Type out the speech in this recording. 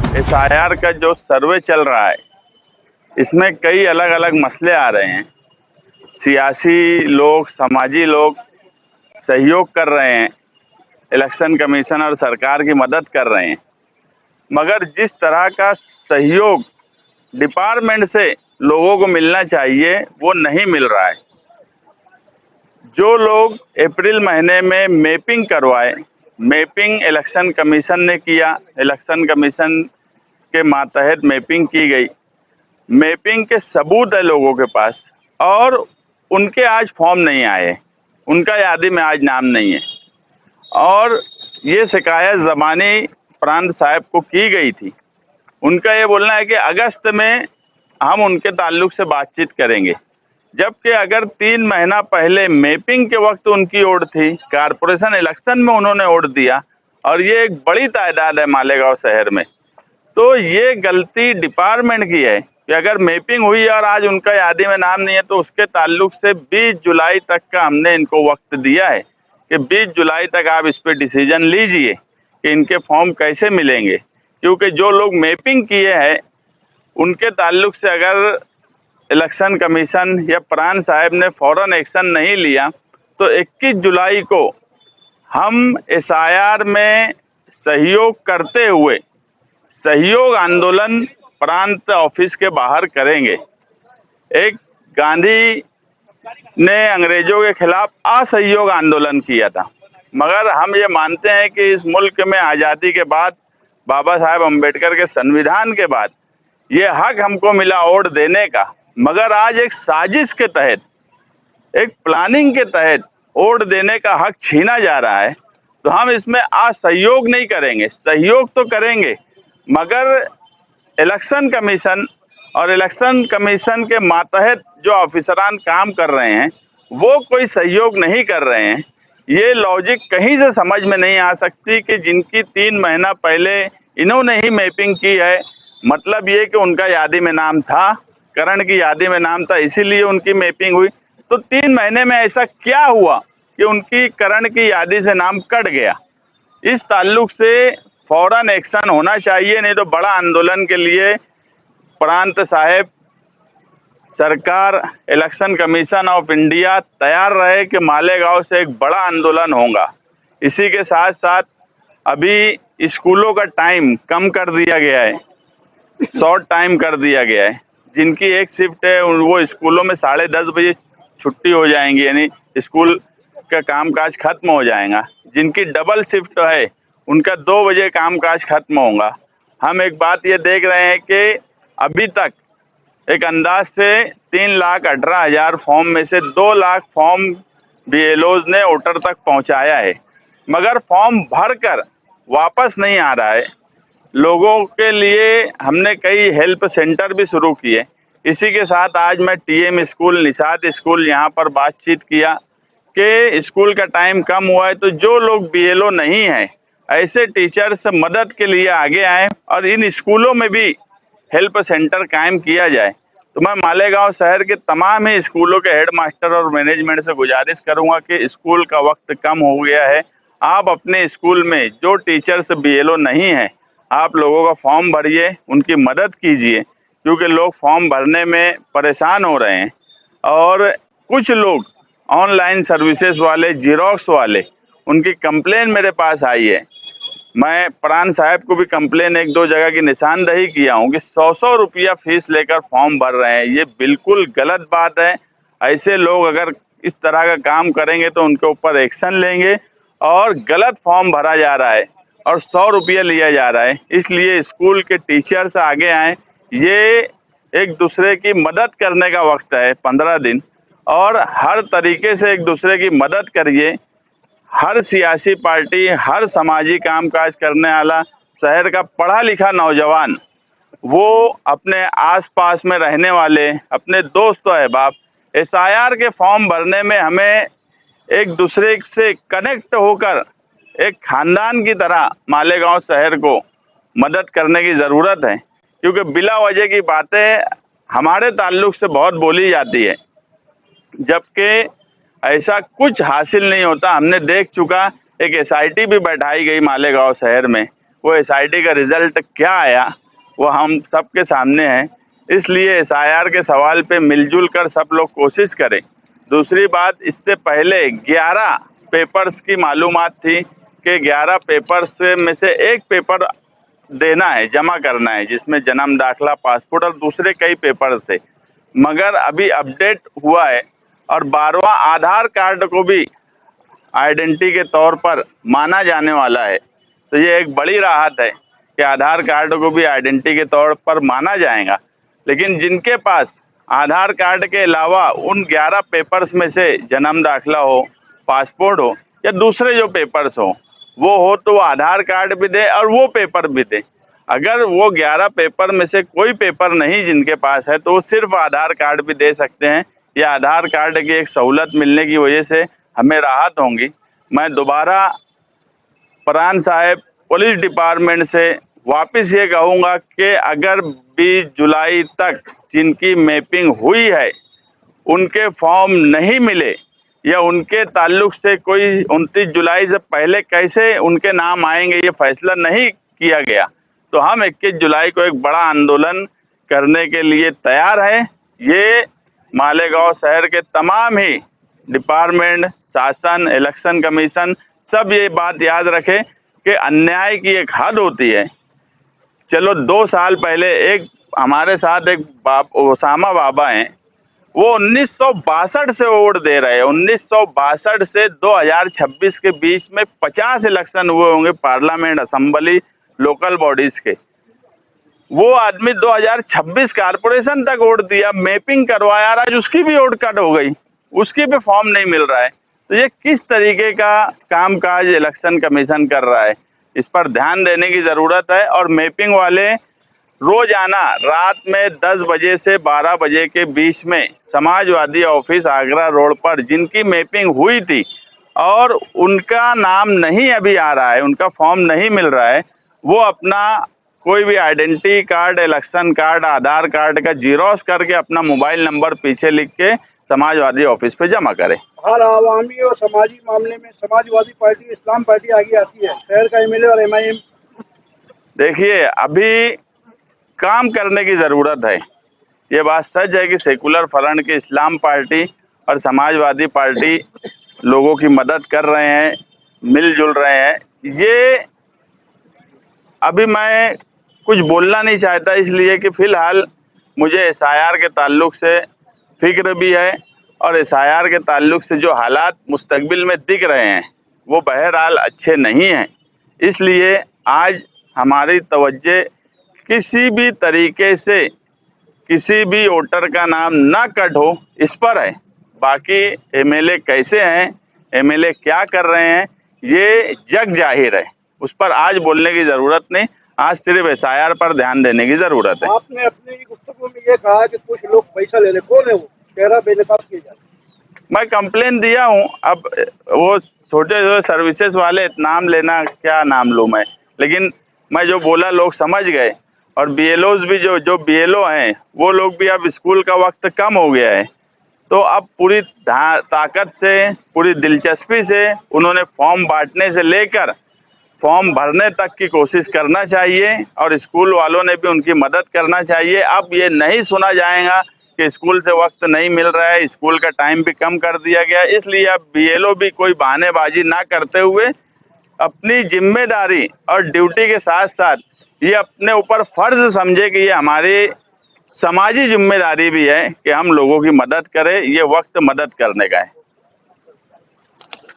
SIR का जो सर्वे चल रहा है, इसमें कई अलग अलग मसले आ रहे हैं। सियासी लोग, समाजी लोग सहयोग कर रहे हैं, इलेक्शन कमीशन और सरकार की मदद कर रहे हैं, मगर जिस तरह का सहयोग डिपार्टमेंट से लोगों को मिलना चाहिए वो नहीं मिल रहा है। जो लोग अप्रैल महीने में मैपिंग करवाए, मैपिंग इलेक्शन कमीशन ने किया, इलेक्शन कमीशन के मातहत मैपिंग की गई, मैपिंग के सबूत है लोगों के पास, और उनके आज फॉर्म नहीं आए, उनका यादी में आज नाम नहीं है। और ये शिकायत ज़मानी प्रांत साहब को की गई थी। उनका ये बोलना है कि अगस्त में हम उनके ताल्लुक से बातचीत करेंगे, जबकि अगर 3 महीना पहले मैपिंग के वक्त उनकी ओट थी, कारपोरेशन इलेक्शन में उन्होंने वोट दिया, और ये एक बड़ी तादाद है मालेगांव शहर में। तो ये गलती डिपार्टमेंट की है कि अगर मैपिंग हुई और आज उनका यादी में नाम नहीं है, तो उसके ताल्लुक से 20 जुलाई तक का हमने इनको वक्त दिया है कि 20 जुलाई तक आप इस पर डिसीजन लीजिए कि इनके फॉर्म कैसे मिलेंगे। क्योंकि जो लोग मैपिंग किए हैं उनके ताल्लुक से अगर इलेक्शन कमीशन या प्रांत साहब ने फौरन एक्शन नहीं लिया, तो 21 जुलाई को हम एसआईआर में सहयोग करते हुए सहयोग आंदोलन प्रांत ऑफिस के बाहर करेंगे। एक गांधी ने अंग्रेजों के खिलाफ असहयोग आंदोलन किया था, मगर हम ये मानते हैं कि इस मुल्क में आज़ादी के बाद, बाबा साहेब अम्बेडकर के संविधान के बाद ये हक हमको मिला वोट देने का, मगर आज एक साजिश के तहत, एक प्लानिंग के तहत वोट देने का हक छीना जा रहा है। तो हम इसमें असहयोग नहीं करेंगे, सहयोग तो करेंगे, मगर इलेक्शन कमीशन और इलेक्शन कमीशन के मातहत जो ऑफिसरान काम कर रहे हैं वो कोई सहयोग नहीं कर रहे हैं। ये लॉजिक कहीं से समझ में नहीं आ सकती कि जिनकी 3 महीना पहले इन्होंने ही मैपिंग की है, मतलब ये कि उनका यादी में नाम था, करण की यादी में नाम था, इसीलिए उनकी मैपिंग हुई। तो 3 महीने में ऐसा क्या हुआ कि उनकी करण की यादी से नाम कट गया? इस ताल्लुक से फौरन एक्शन होना चाहिए, नहीं तो बड़ा आंदोलन के लिए प्रांत साहब, सरकार, इलेक्शन कमीशन ऑफ इंडिया तैयार रहे कि मालेगांव से एक बड़ा आंदोलन होगा। इसी के साथ साथ अभी स्कूलों का टाइम कम कर दिया गया है, शॉर्ट टाइम कर दिया गया है। जिनकी एक शिफ्ट है वो स्कूलों में 10:30 बजे छुट्टी हो जाएंगी, यानी स्कूल का कामकाज खत्म हो जाएगा। जिनकी डबल शिफ्ट है उनका 2 बजे कामकाज खत्म होगा। हम एक बात ये देख रहे हैं कि अभी तक एक अंदाज से 3,18,000 फॉर्म में से 2 लाख फॉर्म बीएलओज ने वोटर तक पहुंचाया है, मगर फॉर्म भरकर वापस नहीं आ रहा है। लोगों के लिए हमने कई हेल्प सेंटर भी शुरू किए। इसी के साथ आज मैं टीएम स्कूल, निषाद स्कूल यहाँ पर बातचीत किया कि स्कूल का टाइम कम हुआ है, तो जो लोग बीएलओ नहीं हैं ऐसे टीचर्स मदद के लिए आगे आए और इन स्कूलों में भी हेल्प सेंटर कायम किया जाए। तो मैं मालेगांव शहर के तमाम ही स्कूलों के हेड मास्टर और मैनेजमेंट से गुजारिश करूंगा कि स्कूल का वक्त कम हो गया है, आप अपने स्कूल में जो टीचर्स बीएलओ नहीं हैं आप लोगों का फॉर्म भरिए, उनकी मदद कीजिए, क्योंकि लोग फॉर्म भरने में परेशान हो रहे हैं। और कुछ लोग ऑनलाइन सर्विसेज वाले, जीरोक्स वाले, उनकी कंप्लेन मेरे पास आई है। मैं प्रांत साहब को भी कंप्लेन 1-2 जगह की निशानदही किया हूँ कि 100-100 रुपया फीस लेकर फॉर्म भर रहे हैं। ये बिल्कुल गलत बात है। ऐसे लोग अगर इस तरह का काम करेंगे तो उनके ऊपर एक्शन लेंगे। और गलत फॉर्म भरा जा रहा है और 100 रुपया लिया जा रहा है, इसलिए स्कूल के टीचर्स आगे आए। ये एक दूसरे की मदद करने का वक्त है, 15 दिन, और हर तरीके से एक दूसरे की मदद करिए। हर सियासी पार्टी, हर सामाजिक कामकाज करने वाला शहर का पढ़ा लिखा नौजवान, वो अपने आसपास में रहने वाले अपने दोस्त अहबाब एसआईआर के फॉर्म भरने में हमें एक दूसरे से कनेक्ट होकर एक खानदान की तरह मालेगांव शहर को मदद करने की ज़रूरत है। क्योंकि बिला वजह की बातें हमारे ताल्लुक से बहुत बोली जाती है, जबकि ऐसा कुछ हासिल नहीं होता। हमने देख चुका, एक एसआईटी भी बैठाई गई मालेगांव शहर में, वो एसआईटी का रिजल्ट क्या आया वो हम सबके सामने है। इसलिए एसआईआर के सवाल पे मिलजुल कर सब लोग कोशिश करें। दूसरी बात, इससे पहले 11 पेपर्स की मालूमात थी कि 11 पेपर्स में से एक पेपर देना है, जमा करना है, जिसमें जन्म दाखिला, पासपोर्ट और दूसरे कई पेपर थे। मगर अभी अपडेट हुआ है और 12वां आधार कार्ड को भी आइडेंटिटी के तौर पर माना जाने वाला है। तो ये एक बड़ी राहत है कि आधार कार्ड को भी आइडेंटिटी के तौर पर माना जाएगा। लेकिन जिनके पास आधार कार्ड के अलावा उन 11 पेपर्स में से जन्म दाखिला हो, पासपोर्ट हो या दूसरे जो पेपर्स हो वो हो, तो वो आधार कार्ड भी दे और वो पेपर भी दे। अगर वो 11 पेपर में से कोई पेपर नहीं जिनके पास है तो वो सिर्फ आधार कार्ड भी दे सकते हैं। या आधार कार्ड की एक सहूलत मिलने की वजह से हमें राहत होंगी। मैं दोबारा प्राण साहब पुलिस डिपार्टमेंट से वापस ये कहूँगा कि अगर 20 जुलाई तक जिनकी मैपिंग हुई है उनके फॉर्म नहीं मिले या उनके ताल्लुक से कोई 29 जुलाई से पहले कैसे उनके नाम आएंगे ये फैसला नहीं किया गया, तो हम 21 जुलाई को एक बड़ा आंदोलन करने के लिए तैयार है। ये मालेगांव शहर के तमाम ही डिपार्टमेंट, शासन, इलेक्शन कमीशन सब ये बात याद रखें कि अन्याय की एक हद होती है। चलो 2 साल पहले एक हमारे साथ एक ओसामा बाबा हैं, वो 1962 से वोट दे रहे हैं। 1962 से 2026 के बीच में 50 इलेक्शन हुए होंगे, पार्लियामेंट, असेंबली, लोकल बॉडीज के। वो आदमी 2026 कारपोरेशन तक वोट दिया, मैपिंग करवाया, आज उसकी भी वोट कट हो गई, उसकी भी फॉर्म नहीं मिल रहा है। तो ये किस तरीके का कामकाज इलेक्शन कमीशन कर रहा है, इस पर ध्यान देने की जरूरत है। और मैपिंग वाले रोजाना रात में 10 बजे से 12 बजे के बीच में समाजवादी ऑफिस आगरा रोड पर जिनकी मैपिंग हुई थी और उनका नाम नहीं अभी आ रहा है, उनका फॉर्म नहीं मिल रहा है, वो अपना कोई भी आइडेंटिटी कार्ड, इलेक्शन कार्ड, आधार कार्ड का जीरोस करके अपना मोबाइल नंबर पीछे लिख के समाजवादी ऑफिस पे जमा करे। हर आवामी और समाजी मामले में समाजवादी पार्टी, इस्लाम पार्टी आगे आती है, शहर का एमएलए और एमआईएम। देखिए, अभी काम करने की जरूरत है। ये बात सच है कि सेकुलर फ्रंट की इस्लाम पार्टी और समाजवादी पार्टी लोगों की मदद कर रहे हैं, मिलजुल रहे हैं। ये अभी मैं कुछ बोलना नहीं चाहता, इसलिए कि फिलहाल मुझे एसआईआर के ताल्लुक से फिक्र भी है और एसआईआर के ताल्लुक से जो हालात मुस्तकबिल में दिख रहे हैं वो बहरहाल अच्छे नहीं हैं। इसलिए आज हमारी तवज्जो किसी भी तरीके से किसी भी वोटर का नाम ना कट हो इस पर है। बाकी एमएलए कैसे हैं, एमएलए क्या कर रहे हैं, ये जग जाहिर है, उस पर आज बोलने की जरूरत नहीं। आज सिर्फ एसआईआर पर ध्यान देने की जरूरत है। आपने अपनी गुफ्तगू में ये कहा कि कुछ लोग पैसा ले ले, कौन है वो, चेहरा बेनकाब किया जाए? मैं कंप्लेन दिया हूँ। अब वो छोटे छोटे सर्विसेज वाले नाम लेना, क्या नाम लूँ मैं, लेकिन मैं जो बोला लोग समझ गए। और बीएलओज भी जो बीएलओ हैं वो लोग भी, अब स्कूल का वक्त कम हो गया है तो अब पूरी ताकत से, पूरी दिलचस्पी से उन्होंने फॉर्म बांटने से लेकर फॉर्म भरने तक की कोशिश करना चाहिए और स्कूल वालों ने भी उनकी मदद करना चाहिए। अब ये नहीं सुना जाएगा कि स्कूल से वक्त नहीं मिल रहा है, स्कूल का टाइम भी कम कर दिया गया। इसलिए अब बीएलओ भी कोई बहानेबाजी ना करते हुए अपनी जिम्मेदारी और ड्यूटी के साथ साथ ये अपने ऊपर फर्ज समझे कि ये हमारी समाजी जिम्मेदारी भी है कि हम लोगों की मदद करें। ये वक्त मदद करने का है।